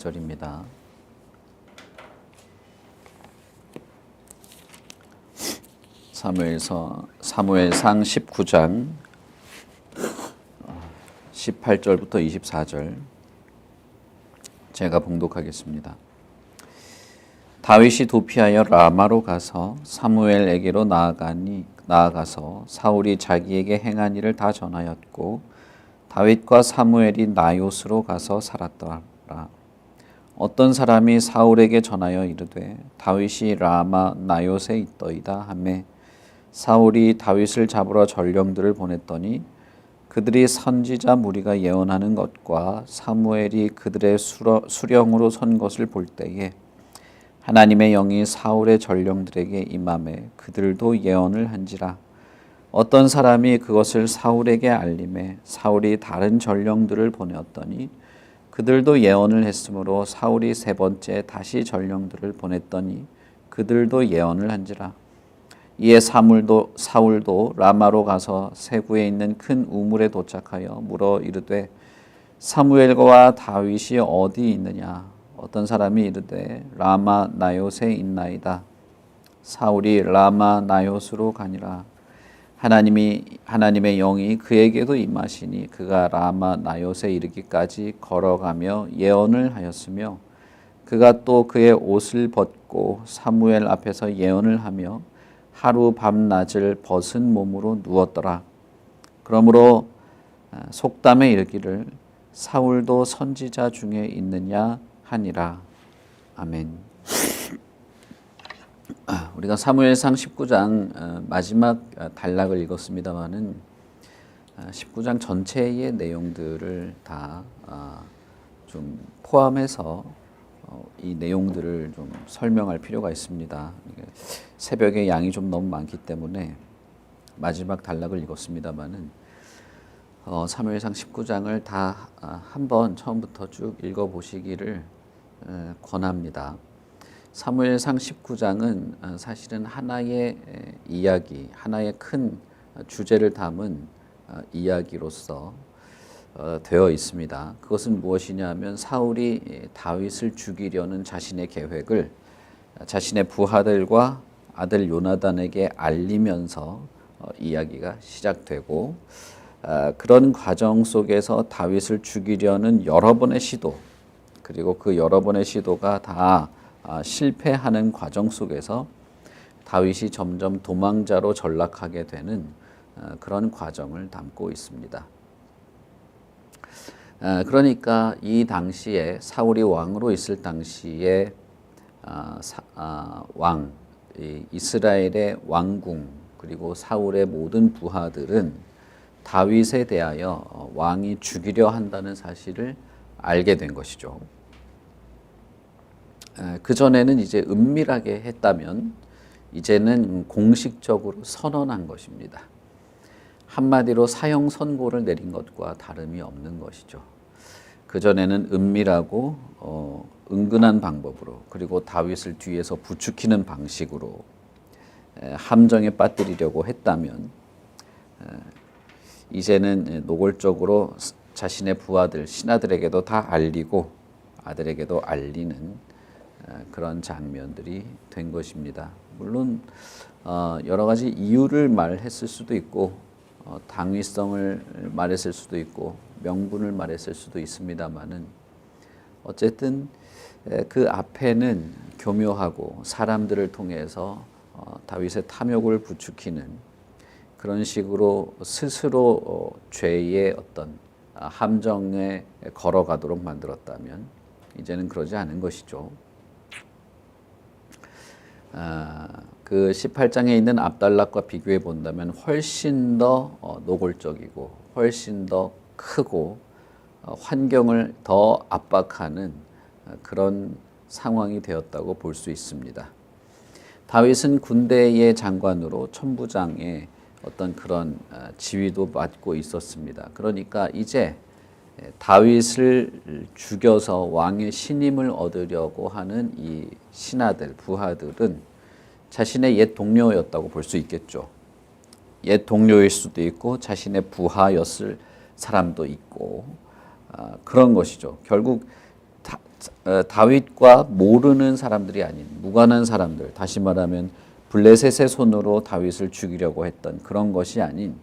절입니다. 사무엘상 19장 18절부터 24절 제가 봉독하겠습니다. 다윗이 도피하여 라마로 가서 사무엘에게로 나아가서 사울이 자기에게 행한 일을 다 전하였고 다윗과 사무엘이 나요스로 가서 살았더라. 어떤 사람이 사울에게 전하여 이르되 다윗이 라마 나요스에 있더이다 하매 사울이 다윗을 잡으러 전령들을 보냈더니 그들이 선지자 무리가 예언하는 것과 사무엘이 그들의 수령으로 선 것을 볼 때에 하나님의 영이 사울의 전령들에게 임하매 그들도 예언을 한지라. 어떤 사람이 그것을 사울에게 알림해 사울이 다른 전령들을 보내었더니 그들도 예언을 했으므로 사울이 세 번째 다시 전령들을 보냈더니 그들도 예언을 한지라. 이에 사울도 라마로 가서 세구에 있는 큰 우물에 도착하여 물어 이르되 사무엘과 다윗이 어디 있느냐. 어떤 사람이 이르되 라마 나요스에 있나이다. 사울이 라마 나요스로 가니라. 하나님의 영이 그에게도 임하시니 그가 라마 나요스에 이르기까지 걸어가며 예언을 하였으며 그가 또 그의 옷을 벗고 사무엘 앞에서 예언을 하며 하루 밤낮을 벗은 몸으로 누웠더라. 그러므로 속담에 이르기를 사울도 선지자 중에 있느냐 하니라. 아멘. 우리가 사무엘상 19장 마지막 단락을 읽었습니다마는 19장 전체의 내용들을 다 좀 포함해서 이 내용들을 좀 설명할 필요가 있습니다. 새벽에 양이 좀 너무 많기 때문에 마지막 단락을 읽었습니다마는 사무엘상 19장을 다 한번 처음부터 쭉 읽어보시기를 권합니다. 사무엘상 19장은 사실은 하나의 이야기, 하나의 큰 주제를 담은 이야기로서 되어 있습니다. 그것은 무엇이냐 하면 사울이 다윗을 죽이려는 자신의 계획을 자신의 부하들과 아들 요나단에게 알리면서 이야기가 시작되고 그런 과정 속에서 다윗을 죽이려는 여러 번의 시도 그리고 그 여러 번의 시도가 다 실패하는 과정 속에서 다윗이 점점 도망자로 전락하게 되는 그런 과정을 담고 있습니다. 그러니까 이 당시에 사울이 왕으로 있을 당시에 이스라엘의 왕궁 그리고 사울의 모든 부하들은 다윗에 대하여 왕이 죽이려 한다는 사실을 알게 된 것이죠. 그전에는 이제 은밀하게 했다면 이제는 공식적으로 선언한 것입니다. 한마디로 사형 선고를 내린 것과 다름이 없는 것이죠. 그전에는 은밀하고 은근한 방법으로 그리고 다윗을 뒤에서 부추기는 방식으로 함정에 빠뜨리려고 했다면 이제는 노골적으로 자신의 부하들, 신하들에게도 다 알리고 아들에게도 알리는 그런 장면들이 된 것입니다. 물론 여러 가지 이유를 말했을 수도 있고 당위성을 말했을 수도 있고 명분을 말했을 수도 있습니다만은 어쨌든 그 앞에는 교묘하고 사람들을 통해서 다윗의 탐욕을 부추기는 그런 식으로 스스로 죄의 어떤 함정에 걸어가도록 만들었다면 이제는 그러지 않은 것이죠. 그 18장에 있는 압달락과 비교해 본다면 훨씬 더 노골적이고 훨씬 더 크고 환경을 더 압박하는 그런 상황이 되었다고 볼 수 있습니다. 다윗은 군대의 장관으로 천부장의 어떤 그런 지위도 맡고 있었습니다. 그러니까 이제 다윗을 죽여서 왕의 신임을 얻으려고 하는 이 신하들, 부하들은 자신의 옛 동료였다고 볼 수 있겠죠. 옛 동료일 수도 있고 자신의 부하였을 사람도 있고 그런 것이죠. 결국 다윗과 모르는 사람들이 아닌 무관한 사람들, 다시 말하면 블레셋의 손으로 다윗을 죽이려고 했던 그런 것이 아닌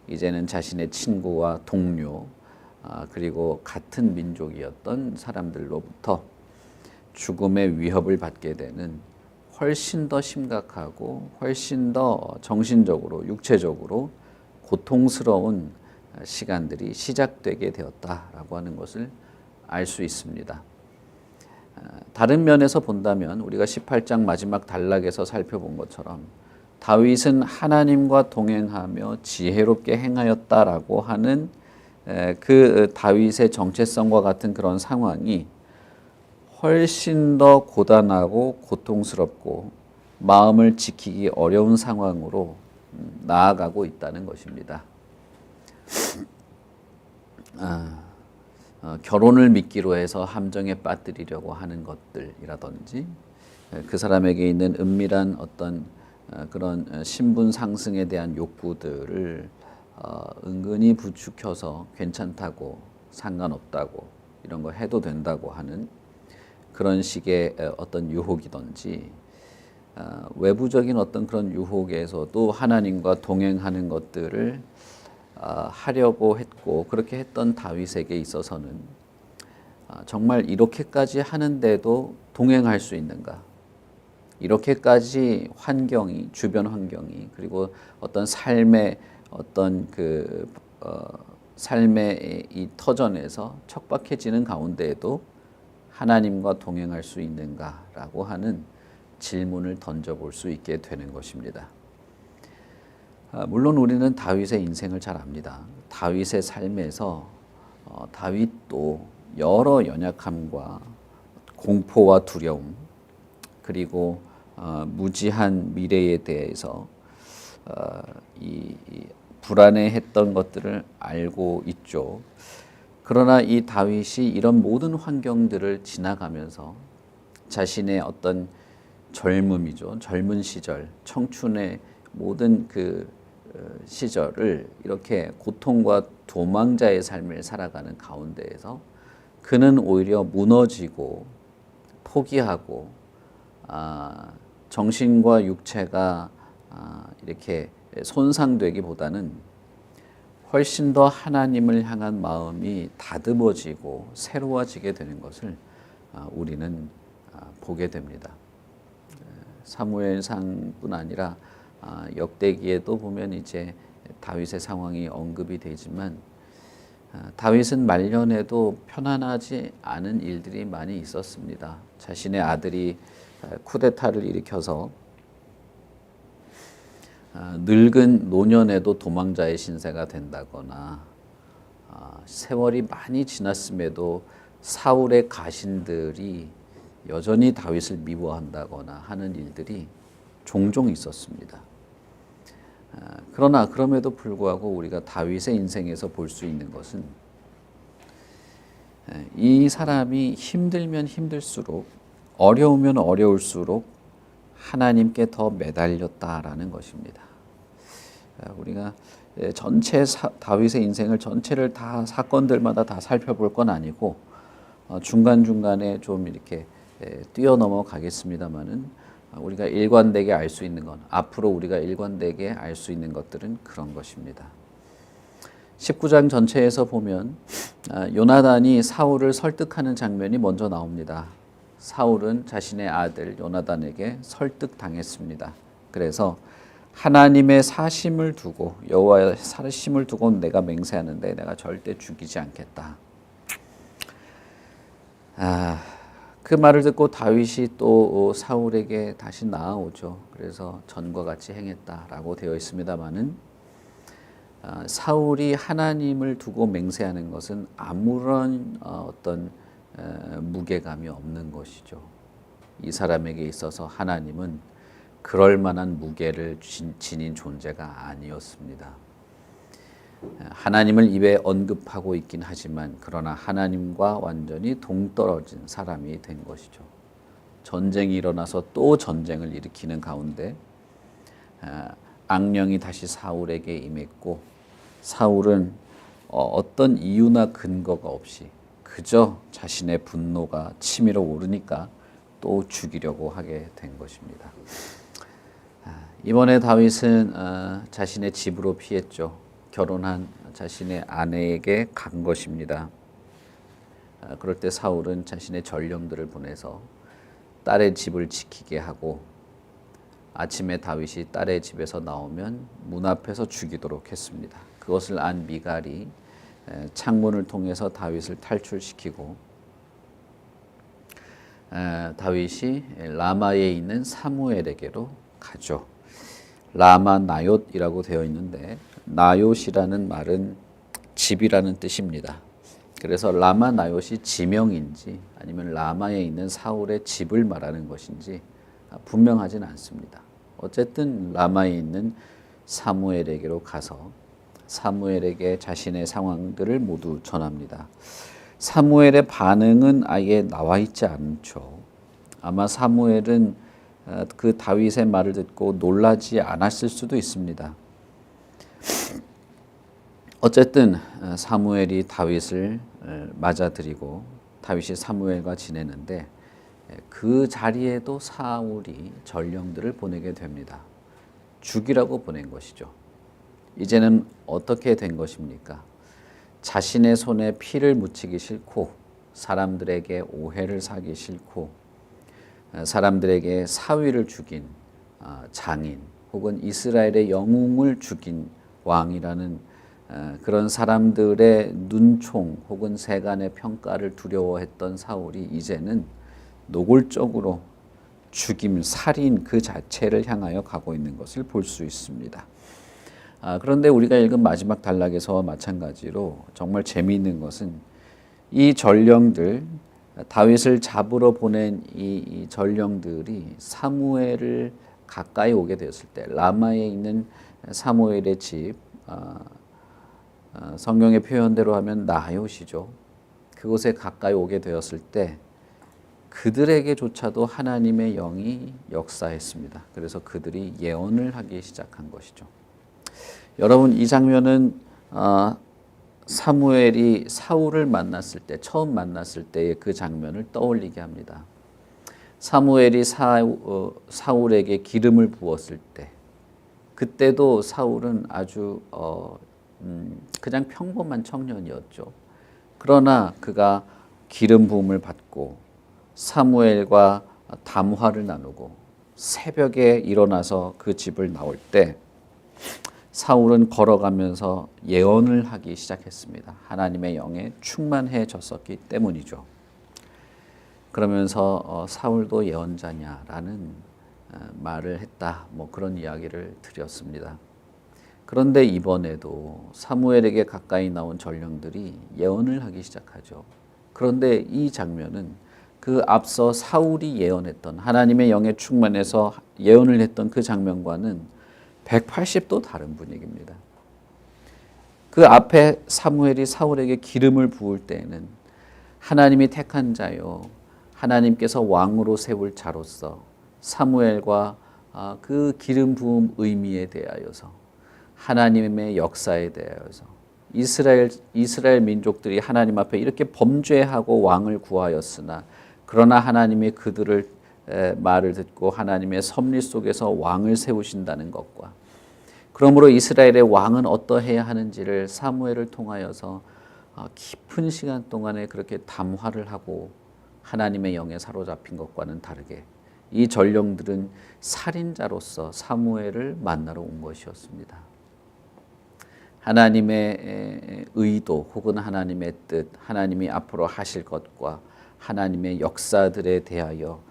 이제는 자신의 친구와 동료 그리고 같은 민족이었던 사람들로부터 죽음의 위협을 받게 되는 훨씬 더 심각하고 훨씬 더 정신적으로 육체적으로 고통스러운 시간들이 시작되게 되었다라고 하는 것을 알 수 있습니다. 다른 면에서 본다면 우리가 18장 마지막 단락에서 살펴본 것처럼 다윗은 하나님과 동행하며 지혜롭게 행하였다라고 하는 그 다윗의 정체성과 같은 그런 상황이 훨씬 더 고단하고 고통스럽고 마음을 지키기 어려운 상황으로 나아가고 있다는 것입니다. 결혼을 미끼로 해서 함정에 빠뜨리려고 하는 것들이라든지 그 사람에게 있는 은밀한 어떤 그런 신분 상승에 대한 욕구들을 은근히 부추겨서 괜찮다고 상관없다고 이런 거 해도 된다고 하는 그런 식의 어떤 유혹이든지 외부적인 어떤 그런 유혹에서도 하나님과 동행하는 것들을 하려고 했고 그렇게 했던 다윗에게 있어서는 정말 이렇게까지 하는데도 동행할 수 있는가? 이렇게까지 환경이 주변 환경이 그리고 어떤 삶의 어떤 삶의 이 터전에서 척박해지는 가운데에도 하나님과 동행할 수 있는가라고 하는 질문을 던져볼 수 있게 되는 것입니다. 물론 우리는 다윗의 인생을 잘 압니다. 다윗의 삶에서 다윗도 여러 연약함과 공포와 두려움 그리고 무지한 미래에 대해서 이 불안해했던 것들을 알고 있죠. 그러나 이 다윗이 이런 모든 환경들을 지나가면서 자신의 어떤 젊음이죠. 젊은 시절, 청춘의 모든 그 시절을 이렇게 고통과 도망자의 삶을 살아가는 가운데에서 그는 오히려 무너지고 포기하고 정신과 육체가 이렇게 손상되기보다는 훨씬 더 하나님을 향한 마음이 다듬어지고 새로워지게 되는 것을 우리는 보게 됩니다. 사무엘상뿐 아니라 역대기에도 보면 이제 다윗의 상황이 언급이 되지만 다윗은 말년에도 편안하지 않은 일들이 많이 있었습니다. 자신의 아들이 쿠데타를 일으켜서 늙은 노년에도 도망자의 신세가 된다거나 세월이 많이 지났음에도 사울의 가신들이 여전히 다윗을 미워한다거나 하는 일들이 종종 있었습니다. 그러나 그럼에도 불구하고 우리가 다윗의 인생에서 볼 수 있는 것은 이 사람이 힘들면 힘들수록 어려우면 어려울수록 하나님께 더 매달렸다라는 것입니다. 우리가 전체 다윗의 인생을 전체를 다 사건들마다 다 살펴볼 건 아니고 중간중간에 좀 이렇게 뛰어넘어 가겠습니다만은 우리가 일관되게 알 수 있는 건 앞으로 우리가 일관되게 알 수 있는 것들은 그런 것입니다. 19장 전체에서 보면 요나단이 사울을 설득하는 장면이 먼저 나옵니다. 사울은 자신의 아들 요나단에게 설득당했습니다. 그래서 하나님의 사심을 두고 여호와의 사심을 두고 내가 맹세하는데 내가 절대 죽이지 않겠다. 그 말을 듣고 다윗이 또 사울에게 다시 나아오죠. 그래서 전과 같이 행했다라고 되어 있습니다만은 사울이 하나님을 두고 맹세하는 것은 아무런 어떤 무게감이 없는 것이죠. 이 사람에게 있어서 하나님은 그럴 만한 무게를 지닌 존재가 아니었습니다. 하나님을 입에 언급하고 있긴 하지만 그러나 하나님과 완전히 동떨어진 사람이 된 것이죠. 전쟁이 일어나서 또 전쟁을 일으키는 가운데 악령이 다시 사울에게 임했고 사울은 어떤 이유나 근거가 없이 그저 자신의 분노가 치밀어 오르니까 또 죽이려고 하게 된 것입니다. 이번에 다윗은 자신의 집으로 피했죠. 결혼한 자신의 아내에게 간 것입니다. 그럴 때 사울은 자신의 전령들을 보내서 딸의 집을 지키게 하고 아침에 다윗이 딸의 집에서 나오면 문 앞에서 죽이도록 했습니다. 그것을 안 미갈이 창문을 통해서 다윗을 탈출시키고 다윗이 라마에 있는 사무엘에게로 가죠. 라마 나옅이라고 되어 있는데 나옅이라는 말은 집이라는 뜻입니다. 그래서 라마 나옅이 지명인지 아니면 라마에 있는 사울의 집을 말하는 것인지 분명하진 않습니다. 어쨌든 라마에 있는 사무엘에게로 가서 사무엘에게 자신의 상황들을 모두 전합니다. 사무엘의 반응은 아예 나와 있지 않죠. 아마 사무엘은 그 다윗의 말을 듣고 놀라지 않았을 수도 있습니다. 어쨌든 사무엘이 다윗을 맞아들이고 다윗이 사무엘과 지내는데 그 자리에도 사울이 전령들을 보내게 됩니다. 죽이라고 보낸 것이죠. 이제는 어떻게 된 것입니까? 자신의 손에 피를 묻히기 싫고 사람들에게 오해를 사기 싫고 사람들에게 사위를 죽인 장인 혹은 이스라엘의 영웅을 죽인 왕이라는 그런 사람들의 눈총 혹은 세간의 평가를 두려워했던 사울이 이제는 노골적으로 죽임, 살인 그 자체를 향하여 가고 있는 것을 볼 수 있습니다. 그런데 우리가 읽은 마지막 단락에서와 마찬가지로 정말 재미있는 것은 이 전령들, 다윗을 잡으러 보낸 이 전령들이 사무엘을 가까이 오게 되었을 때 라마에 있는 사무엘의 집, 성경의 표현대로 하면 나옅이죠. 그곳에 가까이 오게 되었을 때 그들에게조차도 하나님의 영이 역사했습니다. 그래서 그들이 예언을 하기 시작한 것이죠. 여러분, 이 장면은 사무엘이 사울을 만났을 때, 처음 만났을 때의 그 장면을 떠올리게 합니다. 사무엘이 사울에게 기름을 부었을 때, 그때도 사울은 아주 그냥 평범한 청년이었죠. 그러나 그가 기름 부음을 받고 사무엘과 담화를 나누고 새벽에 일어나서 그 집을 나올 때 사울은 걸어가면서 예언을 하기 시작했습니다. 하나님의 영에 충만해졌었기 때문이죠. 그러면서 사울도 예언자냐라는 말을 했다. 그런 이야기를 드렸습니다. 그런데 이번에도 사무엘에게 가까이 나온 전령들이 예언을 하기 시작하죠. 그런데 이 장면은 그 앞서 사울이 예언했던 하나님의 영에 충만해서 예언을 했던 그 장면과는 180도 다른 분위기입니다. 그 앞에 사무엘이 사울에게 기름을 부을 때에는 하나님이 택한 자요, 하나님께서 왕으로 세울 자로서 사무엘과 그 기름 부음 의미에 대하여서 하나님의 역사에 대하여서 이스라엘 민족들이 하나님 앞에 이렇게 범죄하고 왕을 구하였으나 그러나 하나님이 그들을 말을 듣고 하나님의 섭리 속에서 왕을 세우신다는 것과 그러므로 이스라엘의 왕은 어떠해야 하는지를 사무엘을 통하여서 깊은 시간 동안에 그렇게 담화를 하고 하나님의 영에 사로잡힌 것과는 다르게 이 전령들은 살인자로서 사무엘을 만나러 온 것이었습니다. 하나님의 의도 혹은 하나님의 뜻, 하나님이 앞으로 하실 것과 하나님의 역사들에 대하여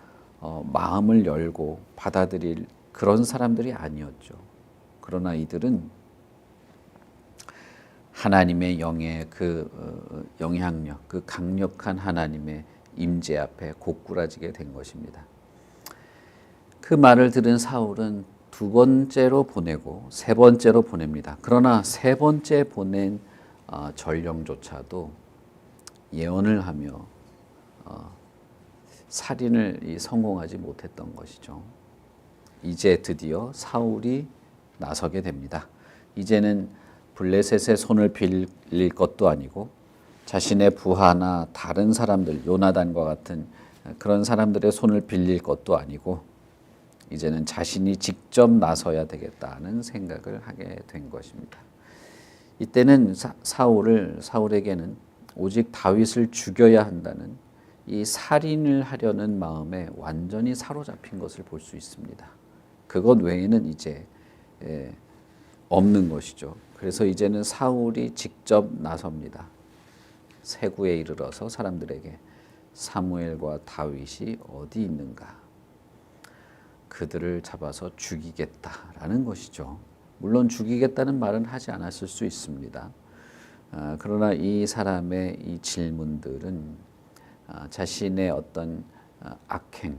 마음을 열고 받아들일 그런 사람들이 아니었죠. 그러나 이들은 하나님의 영의 그 영향력, 그 강력한 하나님의 임재 앞에 고꾸라지게 된 것입니다. 그 말을 들은 사울은 두 번째로 보내고 세 번째로 보냅니다. 그러나 세 번째 보낸 전령조차도 예언을 하며 살인을 성공하지 못했던 것이죠. 이제 드디어 사울이 나서게 됩니다. 이제는 블레셋의 손을 빌릴 것도 아니고 자신의 부하나 다른 사람들, 요나단과 같은 그런 사람들의 손을 빌릴 것도 아니고 이제는 자신이 직접 나서야 되겠다는 생각을 하게 된 것입니다. 이때는 사울에게는 오직 다윗을 죽여야 한다는 이 살인을 하려는 마음에 완전히 사로잡힌 것을 볼 수 있습니다. 그것 외에는 이제 없는 것이죠. 그래서 이제는 사울이 직접 나섭니다. 세구에 이르러서 사람들에게 사무엘과 다윗이 어디 있는가? 그들을 잡아서 죽이겠다라는 것이죠. 물론 죽이겠다는 말은 하지 않았을 수 있습니다. 그러나 이 사람의 이 질문들은 자신의 어떤 악행,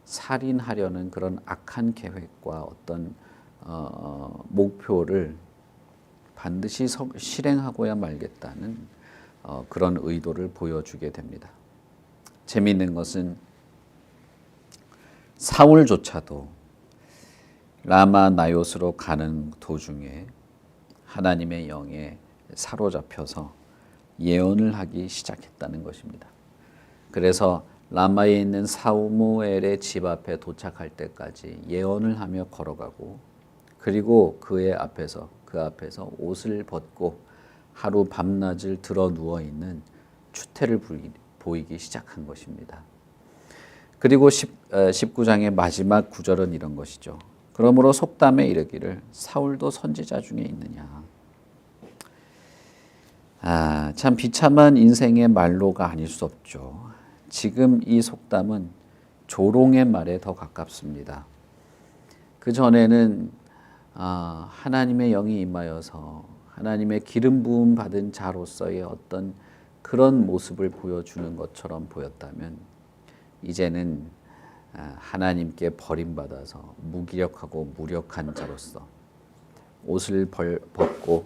살인하려는 그런 악한 계획과 어떤 목표를 반드시 실행하고야 말겠다는 그런 의도를 보여주게 됩니다. 재미있는 것은 사울조차도 라마 나요스로 가는 도중에 하나님의 영에 사로잡혀서 예언을 하기 시작했다는 것입니다. 그래서 라마에 있는 사무엘의 집 앞에 도착할 때까지 예언을 하며 걸어가고 그리고 그 앞에서 옷을 벗고 하루 밤낮을 드러 누워 있는 추태를 보이기 시작한 것입니다. 그리고 19장의 마지막 구절은 이런 것이죠. 그러므로 속담에 이르기를 사울도 선지자 중에 있느냐. 참 비참한 인생의 말로가 아닐 수 없죠. 지금 이 속담은 조롱의 말에 더 가깝습니다. 그 전에는 하나님의 영이 임하여서 하나님의 기름 부음 받은 자로서의 어떤 그런 모습을 보여주는 것처럼 보였다면 이제는 하나님께 버림받아서 무기력하고 무력한 자로서 옷을 벗고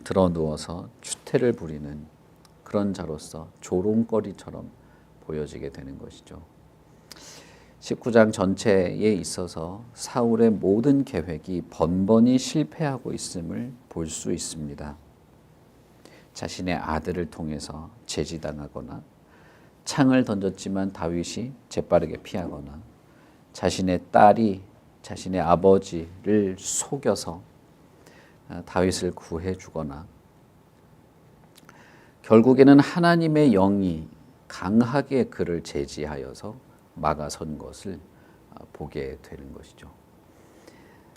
드러 누워서 추태를 부리는 그런 자로서 조롱거리처럼 보여지게 되는 것이죠. 19장 전체에 있어서 사울의 모든 계획이 번번이 실패하고 있음을 볼 수 있습니다. 자신의 아들을 통해서 제지당하거나 창을 던졌지만 다윗이 재빠르게 피하거나 자신의 딸이 자신의 아버지를 속여서 다윗을 구해주거나 결국에는 하나님의 영이 강하게 그를 제지하여서 막아선 것을 보게 되는 것이죠.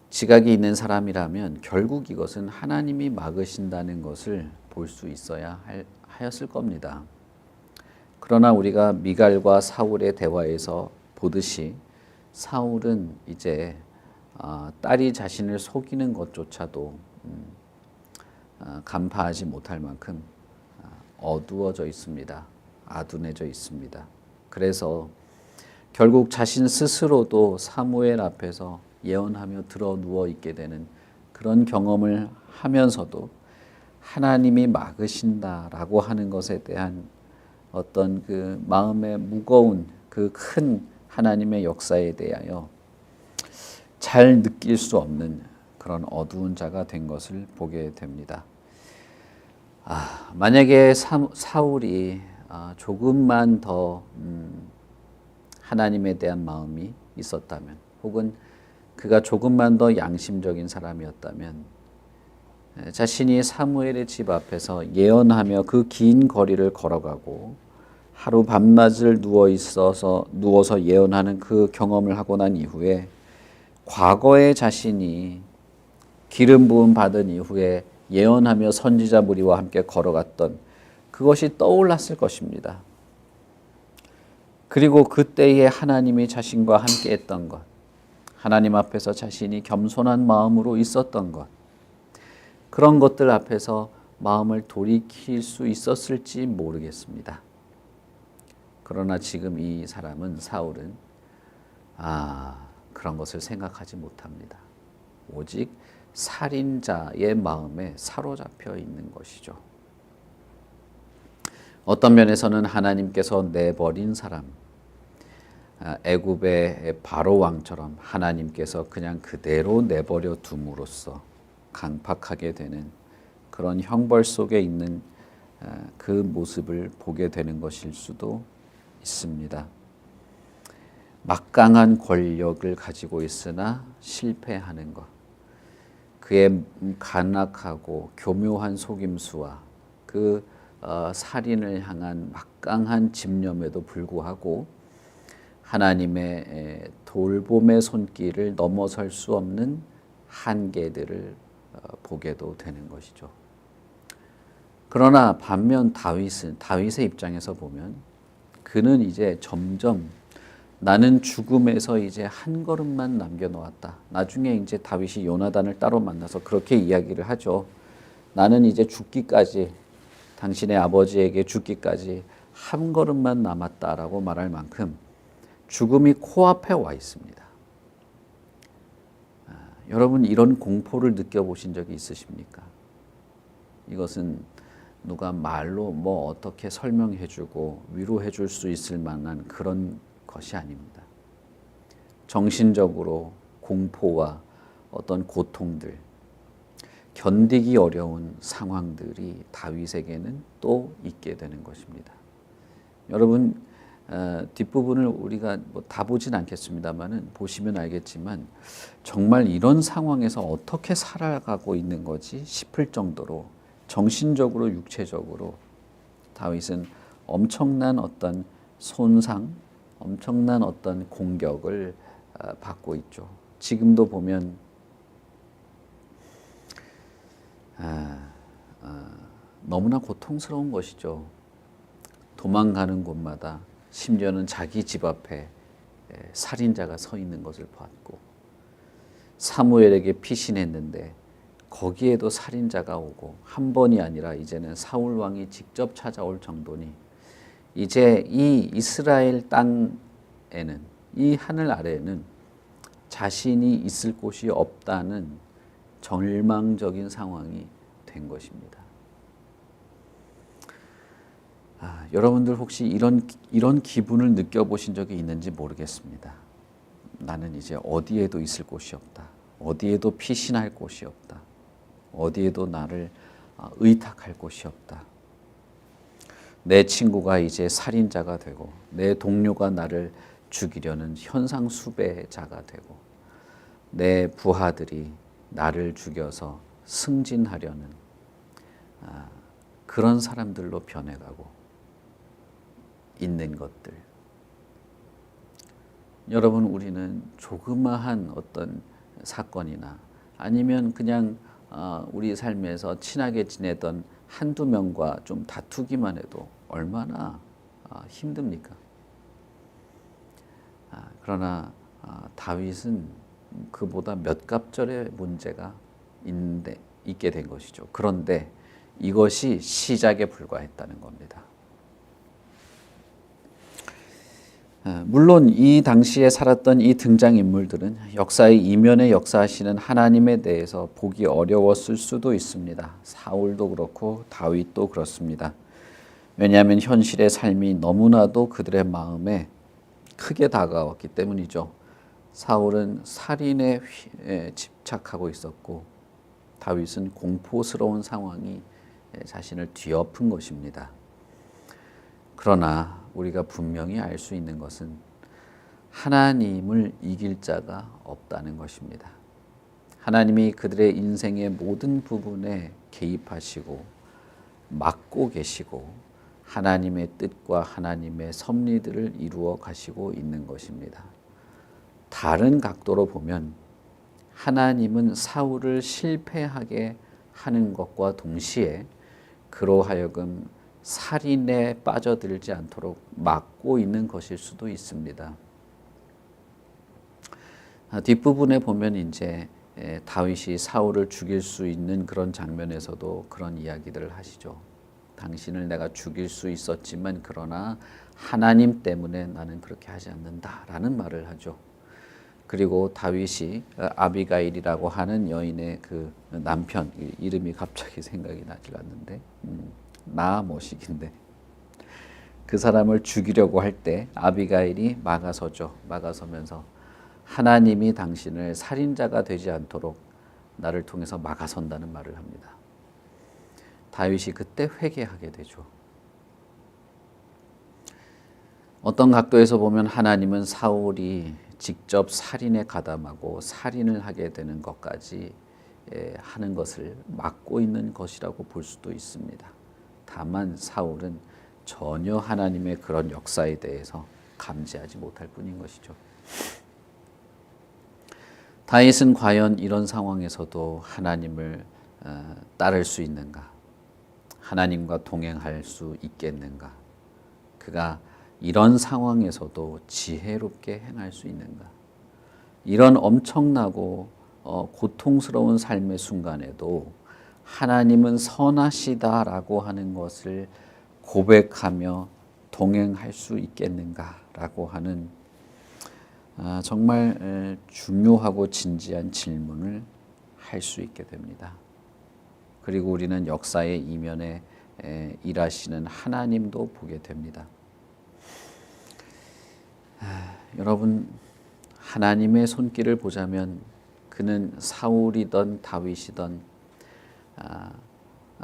지각이 있는 사람이라면 결국 이것은 하나님이 막으신다는 것을 볼 수 있어야 하였을 겁니다. 그러나 우리가 미갈과 사울의 대화에서 보듯이 사울은 이제 딸이 자신을 속이는 것조차도 간파하지 못할 만큼 어두워져 있습니다. 아둔해져 있습니다. 그래서 결국 자신 스스로도 사무엘 앞에서 예언하며 들어 누워 있게 되는 그런 경험을 하면서도 하나님이 막으신다라고 하는 것에 대한 어떤 그 마음의 무거운 그 큰 하나님의 역사에 대하여 잘 느낄 수 없는 그런 어두운 자가 된 것을 보게 됩니다. 만약에 사울이 조금만 더 하나님에 대한 마음이 있었다면 혹은 그가 조금만 더 양심적인 사람이었다면 자신이 사무엘의 집 앞에서 예언하며 그 긴 거리를 걸어가고 하루 밤낮을 누워서 예언하는 그 경험을 하고 난 이후에 과거에 자신이 기름 부음 받은 이후에 예언하며 선지자 무리와 함께 걸어갔던 그것이 떠올랐을 것입니다. 그리고 그때에 하나님이 자신과 함께 했던 것, 하나님 앞에서 자신이 겸손한 마음으로 있었던 것, 그런 것들 앞에서 마음을 돌이킬 수 있었을지 모르겠습니다. 그러나 지금 이 사울은 그런 것을 생각하지 못합니다. 오직 살인자의 마음에 사로잡혀 있는 것이죠. 어떤 면에서는 하나님께서 내버린 사람, 애굽의 바로 왕처럼 하나님께서 그냥 그대로 내버려 둠으로써 강팍하게 되는 그런 형벌 속에 있는 그 모습을 보게 되는 것일 수도 있습니다. 막강한 권력을 가지고 있으나 실패하는 것, 그의 간악하고 교묘한 속임수와 그 살인을 향한 막강한 집념에도 불구하고 하나님의 돌봄의 손길을 넘어설 수 없는 한계들을 보게도 되는 것이죠. 그러나 반면 다윗의 입장에서 보면 그는 이제 점점 나는 죽음에서 이제 한 걸음만 남겨놓았다. 나중에 이제 다윗이 요나단을 따로 만나서 그렇게 이야기를 하죠. 나는 이제 죽기까지, 당신의 아버지에게 죽기까지 한 걸음만 남았다라고 말할 만큼 죽음이 코앞에 와 있습니다. 여러분, 이런 공포를 느껴보신 적이 있으십니까? 이것은 누가 말로 뭐 어떻게 설명해주고 위로해줄 수 있을 만한 그런 것이 아닙니다. 정신적으로 공포와 어떤 고통들, 견디기 어려운 상황들이 다윗에게는 또 있게 되는 것입니다. 여러분, 뒷부분을 우리가 다 보진 않겠습니다만은 보시면 알겠지만 정말 이런 상황에서 어떻게 살아가고 있는 거지 싶을 정도로 정신적으로 육체적으로 다윗은 엄청난 어떤 손상, 엄청난 어떤 공격을 받고 있죠. 지금도 보면 너무나 고통스러운 것이죠. 도망가는 곳마다 심지어는 자기 집 앞에 살인자가 서 있는 것을 봤고 사무엘에게 피신했는데 거기에도 살인자가 오고 한 번이 아니라 이제는 사울 왕이 직접 찾아올 정도니 이제 이 이스라엘 땅에는 이 하늘 아래에는 자신이 있을 곳이 없다는 절망적인 상황이 된 것입니다. 여러분들 혹시 이런 기분을 느껴보신 적이 있는지 모르겠습니다. 나는 이제 어디에도 있을 곳이 없다. 어디에도 피신할 곳이 없다. 어디에도 나를 의탁할 곳이 없다. 내 친구가 이제 살인자가 되고 내 동료가 나를 죽이려는 현상 수배자가 되고 내 부하들이 나를 죽여서 승진하려는 그런 사람들로 변해가고 있는 것들. 여러분, 우리는 조그마한 어떤 사건이나 아니면 그냥 우리 삶에서 친하게 지내던 한두 명과 좀 다투기만 해도 얼마나 힘듭니까? 그러나 다윗은 그보다 몇 갑절의 문제가 있게 된 것이죠. 그런데 이것이 시작에 불과했다는 겁니다. 물론 이 당시에 살았던 이 등장인물들은 역사의 이면에 역사하시는 하나님에 대해서 보기 어려웠을 수도 있습니다. 사울도 그렇고 다윗도 그렇습니다. 왜냐하면 현실의 삶이 너무나도 그들의 마음에 크게 다가왔기 때문이죠. 사울은 살인에 집착하고 있었고 다윗은 공포스러운 상황이 자신을 뒤엎은 것입니다. 그러나 우리가 분명히 알 수 있는 것은 하나님을 이길 자가 없다는 것입니다. 하나님이 그들의 인생의 모든 부분에 개입하시고 맡고 계시고 하나님의 뜻과 하나님의 섭리들을 이루어 가시고 있는 것입니다. 다른 각도로 보면 하나님은 사울을 실패하게 하는 것과 동시에 그로 하여금 살인에 빠져들지 않도록 막고 있는 것일 수도 있습니다. 뒷부분에 보면 이제 다윗이 사울을 죽일 수 있는 그런 장면에서도 그런 이야기들을 하시죠. 당신을 내가 죽일 수 있었지만 그러나 하나님 때문에 나는 그렇게 하지 않는다라는 말을 하죠. 그리고 다윗이 아비가일이라고 하는 여인의 그 남편, 이름이 갑자기 생각이 나질 않는데 나아모식인데 그 사람을 죽이려고 할 때 아비가일이 막아서죠. 막아서면서 하나님이 당신을 살인자가 되지 않도록 나를 통해서 막아선다는 말을 합니다. 다윗이 그때 회개하게 되죠. 어떤 각도에서 보면 하나님은 사울이 직접 살인에 가담하고 살인을 하게 되는 것까지 하는 것을 막고 있는 것이라고 볼 수도 있습니다. 다만 사울은 전혀 하나님의 그런 역사에 대해서 감지하지 못할 뿐인 것이죠. 다윗은 과연 이런 상황에서도 하나님을 따를 수 있는가? 하나님과 동행할 수 있겠는가? 그가 이런 상황에서도 지혜롭게 행할 수 있는가? 이런 엄청나고 고통스러운 삶의 순간에도 하나님은 선하시다라고 하는 것을 고백하며 동행할 수 있겠는가라고 하는 정말 중요하고 진지한 질문을 할 수 있게 됩니다. 그리고 우리는 역사의 이면에 일하시는 하나님도 보게 됩니다. 여러분, 하나님의 손길을 보자면 그는 사울이든 다윗이든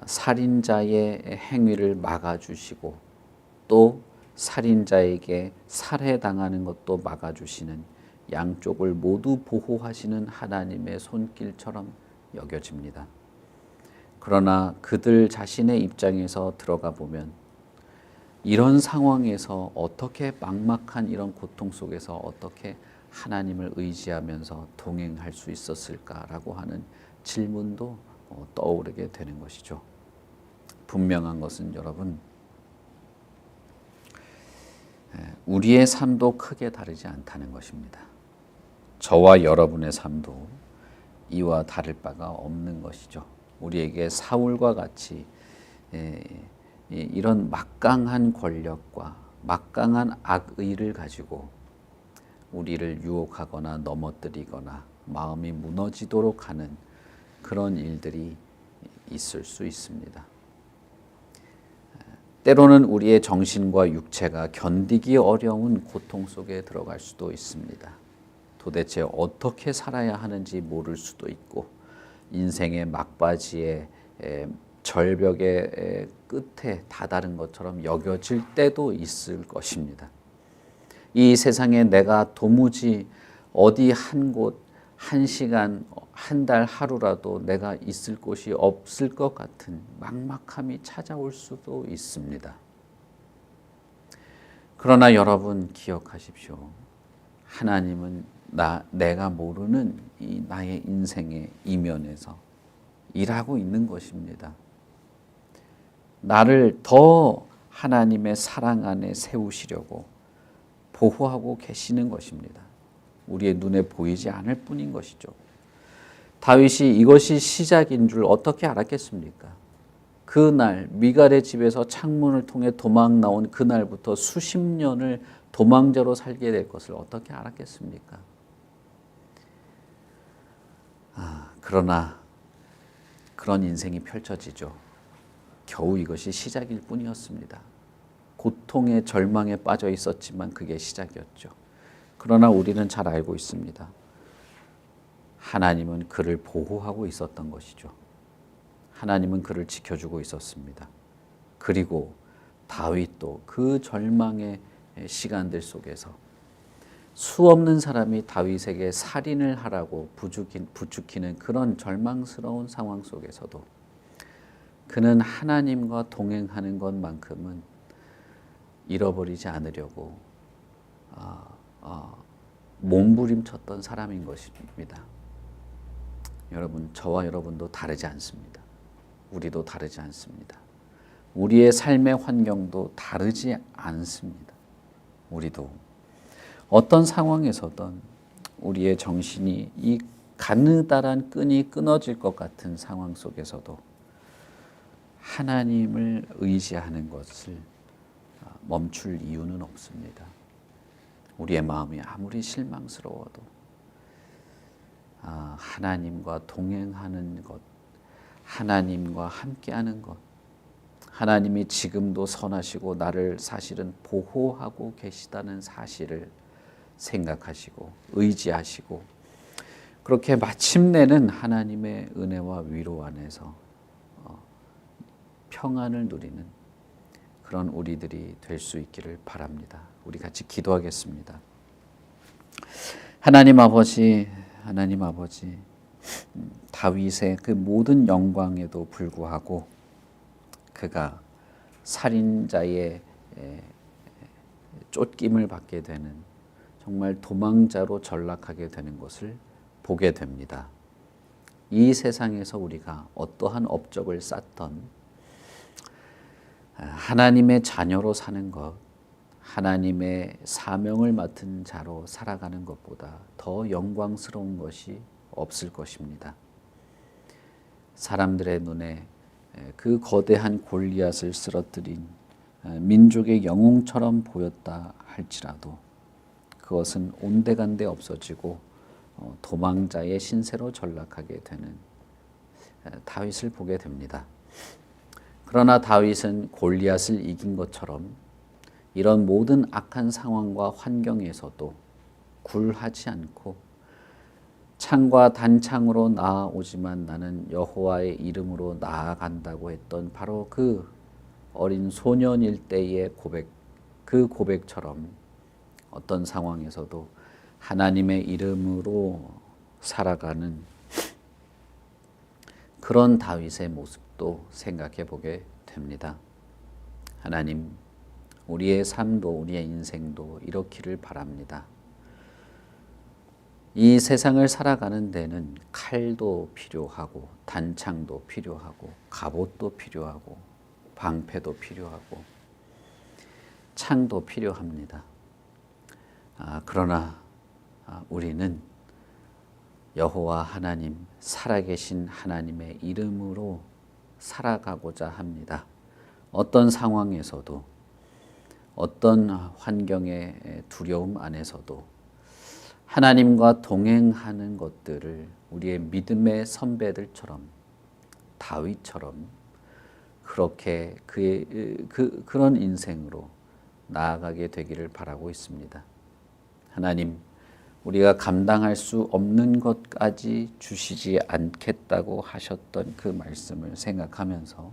살인자의 행위를 막아주시고 또 살인자에게 살해당하는 것도 막아주시는 양쪽을 모두 보호하시는 하나님의 손길처럼 여겨집니다. 그러나 그들 자신의 입장에서 들어가 보면 이런 상황에서 어떻게 막막한 이런 고통 속에서 어떻게 하나님을 의지하면서 동행할 수 있었을까라고 하는 질문도 떠오르게 되는 것이죠. 분명한 것은 여러분, 우리의 삶도 크게 다르지 않다는 것입니다. 저와 여러분의 삶도 이와 다를 바가 없는 것이죠. 우리에게 사울과 같이 이런 막강한 권력과 막강한 악의를 가지고 우리를 유혹하거나 넘어뜨리거나 마음이 무너지도록 하는 그런 일들이 있을 수 있습니다. 때로는 우리의 정신과 육체가 견디기 어려운 고통 속에 들어갈 수도 있습니다. 도대체 어떻게 살아야 하는지 모를 수도 있고 인생의 막바지에 절벽의 끝에 다다른 것처럼 여겨질 때도 있을 것입니다. 이 세상에 내가 도무지 어디 한 곳, 한 시간, 한 달, 하루라도 내가 있을 곳이 없을 것 같은 막막함이 찾아올 수도 있습니다. 그러나 여러분 기억하십시오. 하나님은 내가 모르는 이 나의 인생의 이면에서 일하고 있는 것입니다. 나를 더 하나님의 사랑 안에 세우시려고 보호하고 계시는 것입니다. 우리의 눈에 보이지 않을 뿐인 것이죠. 다윗이 이것이 시작인 줄 어떻게 알았겠습니까? 그날 미갈의 집에서 창문을 통해 도망 나온 그날부터 수십 년을 도망자로 살게 될 것을 어떻게 알았겠습니까? 그러나 그런 인생이 펼쳐지죠. 겨우 이것이 시작일 뿐이었습니다. 고통의 절망에 빠져 있었지만 그게 시작이었죠. 그러나 우리는 잘 알고 있습니다. 하나님은 그를 보호하고 있었던 것이죠. 하나님은 그를 지켜주고 있었습니다. 그리고 다윗도 그 절망의 시간들 속에서 수없는 사람이 다윗에게 살인을 하라고 부추기는 그런 절망스러운 상황 속에서도 그는 하나님과 동행하는 것만큼은 잃어버리지 않으려고 몸부림쳤던 사람인 것입니다. 여러분, 저와 여러분도 다르지 않습니다. 우리도 다르지 않습니다. 우리의 삶의 환경도 다르지 않습니다. 우리도 어떤 상황에서든 우리의 정신이 이 가느다란 끈이 끊어질 것 같은 상황 속에서도 하나님을 의지하는 것을 멈출 이유는 없습니다. 우리의 마음이 아무리 실망스러워도 하나님과 동행하는 것, 하나님과 함께하는 것, 하나님이 지금도 선하시고 나를 사실은 보호하고 계시다는 사실을 생각하시고 의지하시고 그렇게 마침내는 하나님의 은혜와 위로 안에서 평안을 누리는 그런 우리들이 될 수 있기를 바랍니다. 우리 같이 기도하겠습니다. 하나님 아버지, 다윗의 그 모든 영광에도 불구하고 그가 살인자의 쫓김을 받게 되는, 정말 도망자로 전락하게 되는 것을 보게 됩니다. 이 세상에서 우리가 어떠한 업적을 쌓던 하나님의 자녀로 사는 것, 하나님의 사명을 맡은 자로 살아가는 것보다 더 영광스러운 것이 없을 것입니다. 사람들의 눈에 그 거대한 골리앗을 쓰러뜨린 민족의 영웅처럼 보였다 할지라도 그것은 온데간데 없어지고 도망자의 신세로 전락하게 되는 다윗을 보게 됩니다. 그러나 다윗은 골리앗을 이긴 것처럼 이런 모든 악한 상황과 환경에서도 굴하지 않고 창과 단창으로 나아오지만 나는 여호와의 이름으로 나아간다고 했던 바로 그 어린 소년일 때의 고백, 그 고백처럼 어떤 상황에서도 하나님의 이름으로 살아가는 그런 다윗의 모습도 생각해 보게 됩니다. 하나님, 우리의 삶도 우리의 인생도 이렇기를 바랍니다. 이 세상을 살아가는 데는 칼도 필요하고 단창도 필요하고 갑옷도 필요하고 방패도 필요하고 창도 필요합니다. 그러나 우리는 여호와 하나님, 살아계신 하나님의 이름으로 살아가고자 합니다. 어떤 상황에서도, 어떤 환경의 두려움 안에서도 하나님과 동행하는 것들을 우리의 믿음의 선배들처럼, 다윗처럼 그렇게 그런 인생으로 나아가게 되기를 바라고 있습니다. 하나님, 우리가 감당할 수 없는 것까지 주시지 않겠다고 하셨던 그 말씀을 생각하면서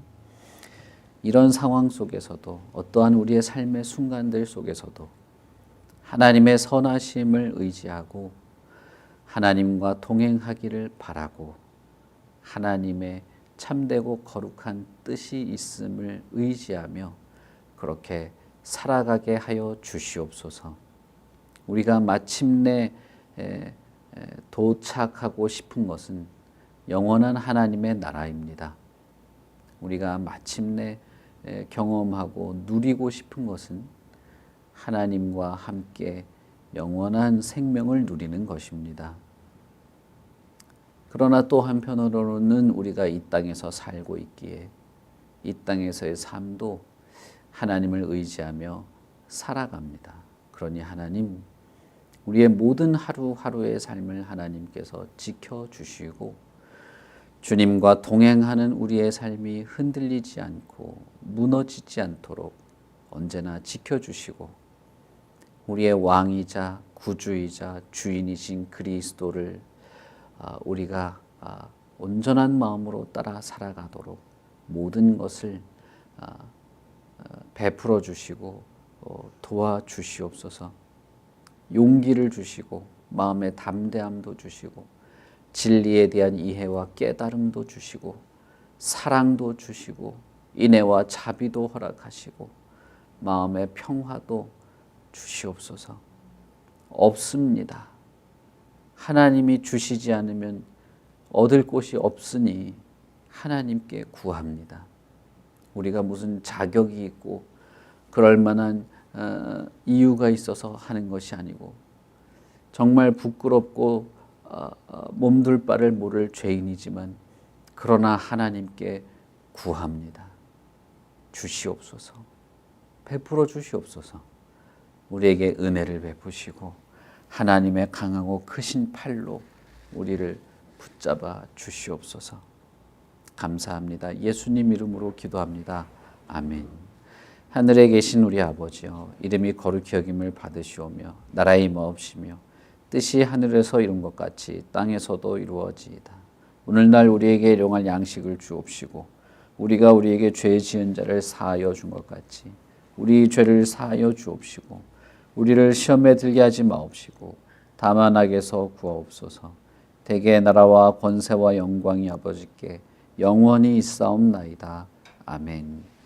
이런 상황 속에서도, 어떠한 우리의 삶의 순간들 속에서도 하나님의 선하심을 의지하고 하나님과 동행하기를 바라고 하나님의 참되고 거룩한 뜻이 있음을 의지하며 그렇게 살아가게 하여 주시옵소서. 우리가 마침내 도착하고 싶은 것은 영원한 하나님의 나라입니다. 우리가 마침내 경험하고 누리고 싶은 것은 하나님과 함께 영원한 생명을 누리는 것입니다. 그러나 또 한편으로는 우리가 이 땅에서 살고 있기에 이 땅에서의 삶도 하나님을 의지하며 살아갑니다. 그러니 하나님, 우리의 모든 하루하루의 삶을 하나님께서 지켜주시고 주님과 동행하는 우리의 삶이 흔들리지 않고 무너지지 않도록 언제나 지켜주시고 우리의 왕이자 구주이자 주인이신 그리스도를 우리가 온전한 마음으로 따라 살아가도록 모든 것을 베풀어 주시고 도와주시옵소서. 용기를 주시고 마음의 담대함도 주시고 진리에 대한 이해와 깨달음도 주시고 사랑도 주시고 인애와 자비도 허락하시고 마음의 평화도 주시옵소서. 없습니다. 하나님이 주시지 않으면 얻을 곳이 없으니 하나님께 구합니다. 우리가 무슨 자격이 있고 그럴 만한 이유가 있어서 하는 것이 아니고 정말 부끄럽고 몸둘 바를 모를 죄인이지만 그러나 하나님께 구합니다. 주시옵소서. 베풀어 주시옵소서. 우리에게 은혜를 베푸시고 하나님의 강하고 크신 팔로 우리를 붙잡아 주시옵소서. 감사합니다. 예수님 이름으로 기도합니다. 아멘. 하늘에 계신 우리 아버지여, 이름이 거룩히 여김을 받으시오며 나라의 임하옵시며 뜻이 하늘에서 이룬 것 같이 땅에서도 이루어지이다. 오늘날 우리에게 일용할 양식을 주옵시고 우리가 우리에게 죄 지은 자를 사하여 준 것 같이 우리 죄를 사하여 주옵시고 우리를 시험에 들게 하지 마옵시고 다만 악에서 구하옵소서. 대개의 나라와 권세와 영광이 아버지께 영원히 있사옵나이다. 아멘.